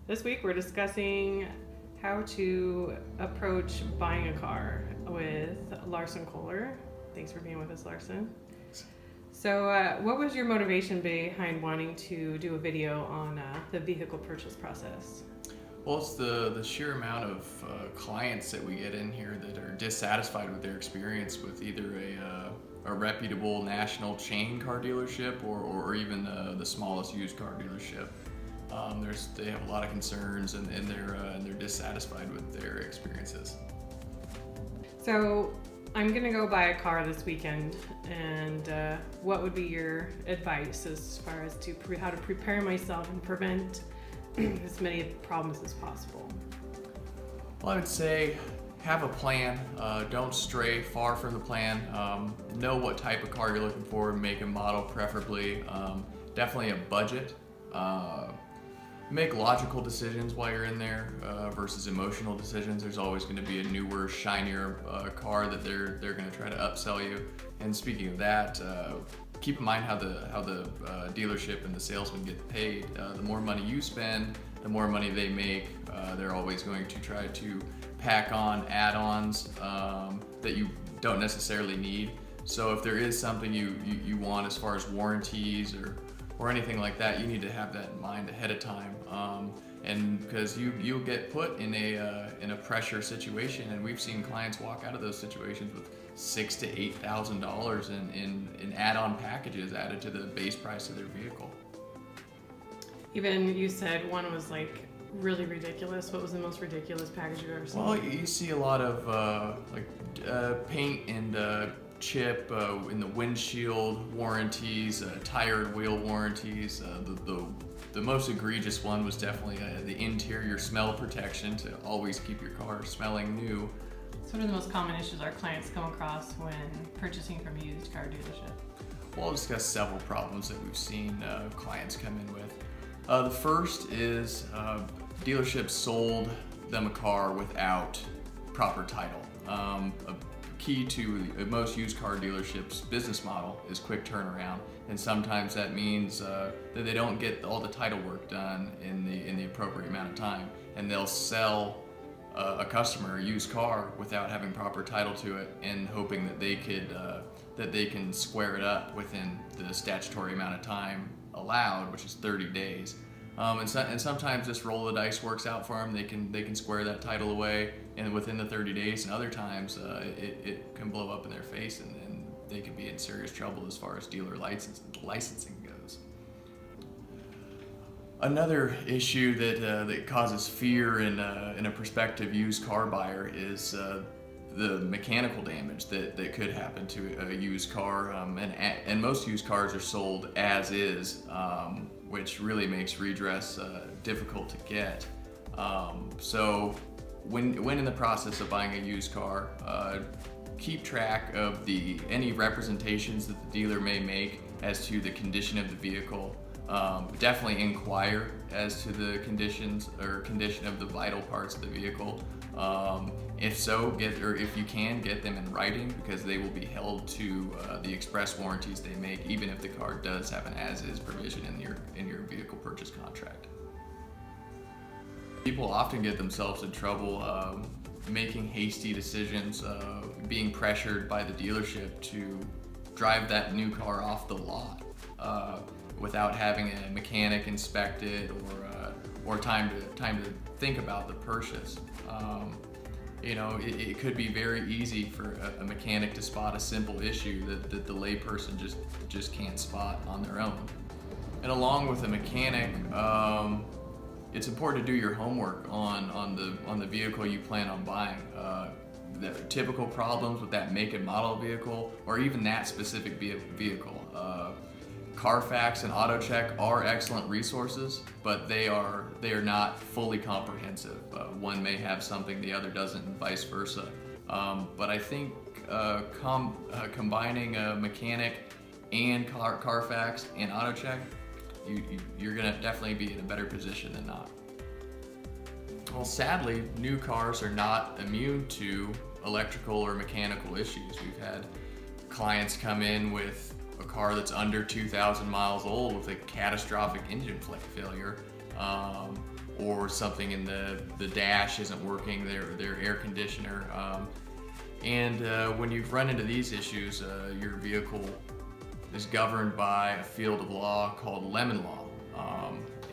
This week we're discussing how to approach buying a car with Larsen Kohler. Thanks for being with us, Larsen. So, what was your motivation behind wanting to do a video on the vehicle purchase process? Well, it's the sheer amount of clients that we get in here that are dissatisfied with their experience with either a reputable national chain car dealership or even the smallest used car dealership. They have a lot of concerns and they're dissatisfied with their experiences. So, I'm gonna go buy a car this weekend, and what would be your advice as far as to how to prepare myself and prevent as many problems as possible? Well, I would say have a plan. Don't stray far from the plan. Know what type of car you're looking for, make and model preferably. Definitely a budget. Make logical decisions while you're in there versus emotional decisions. There's always going to be a newer, shinier car that they're going to try to upsell you. And speaking of that, keep in mind how the dealership and the salesman get paid. The more money you spend, the more money they make. They're always going to try to pack on add-ons that you don't necessarily need. So if there is something you want as far as warranties or anything like that, you need to have that in mind ahead of time. And because you'll get put in a pressure situation, and we've seen clients walk out of those situations with $6,000 to $8,000 in add-on packages added to the base price of their vehicle. Even you said one was like really ridiculous. What was the most ridiculous package you've ever seen? Well, you see a lot of paint and chip in the windshield warranties, tire and wheel warranties. The most egregious one was definitely the interior smell protection to always keep your car smelling new. So what are the most common issues our clients come across when purchasing from a used car dealership? Well, I'll discuss several problems that we've seen clients come in with. The first is dealerships sold them a car without proper title. A key to most used car dealerships' business model is quick turnaround, and sometimes that means that they don't get all the title work done in the appropriate amount of time, and they'll sell a customer a used car without having proper title to it, and hoping that they can square it up within the statutory amount of time allowed, which is 30 days. And sometimes this roll of the dice works out for them. They can square that title away and within the 30 days, and other times it can blow up in their face, and they could be in serious trouble as far as dealer licensing goes. Another issue that causes fear in a prospective used car buyer is the mechanical damage that could happen to a used car, and most used cars are sold as is, which really makes redress difficult to get. So when in the process of buying a used car, keep track of any representations that the dealer may make as to the condition of the vehicle. Definitely inquire as to the condition of the vital parts of the vehicle. If so, if you can, get them in writing, because they will be held to the express warranties they make, even if the car does have an as-is provision in your vehicle purchase contract. People often get themselves in trouble making hasty decisions, being pressured by the dealership to drive that new car off the lot without having a mechanic inspect it or time to think about the purchase. It could be very easy for a mechanic to spot a simple issue that the layperson just can't spot on their own. And along with a mechanic, it's important to do your homework on the vehicle you plan on buying. The typical problems with that make and model vehicle, or even that specific vehicle. Carfax and AutoCheck are excellent resources, but they are not fully comprehensive. One may have something the other doesn't, and vice versa. But I think combining a mechanic and Carfax and AutoCheck, you're gonna definitely be in a better position than not. Well, sadly, new cars are not immune to electrical or mechanical issues. We've had clients come in with a car that's under 2,000 miles old with a catastrophic engine failure, or something in the dash isn't working, their air conditioner. And when you've run into these issues, your vehicle is governed by a field of law called lemon law,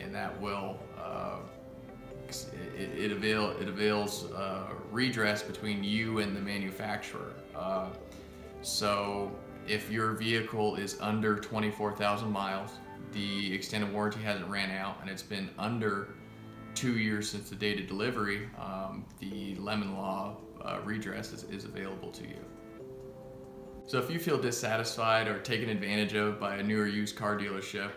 and that will it avails redress between you and the manufacturer. So if your vehicle is under 24,000 miles, the extended warranty hasn't ran out, and it's been under 2 years since the date of delivery, the lemon law redress is available to you. So if you feel dissatisfied or taken advantage of by a new or used car dealership,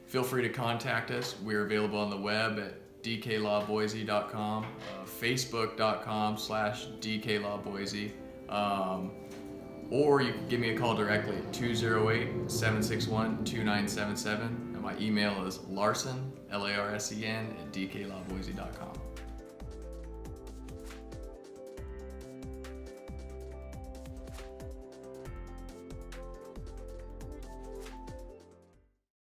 feel free to contact us. We're available on the web at dklawboise.com, facebook.com/dklawboise, or you can give me a call directly at 208-761-2977, and my email is larsen, Larsen, @dklawboise.com.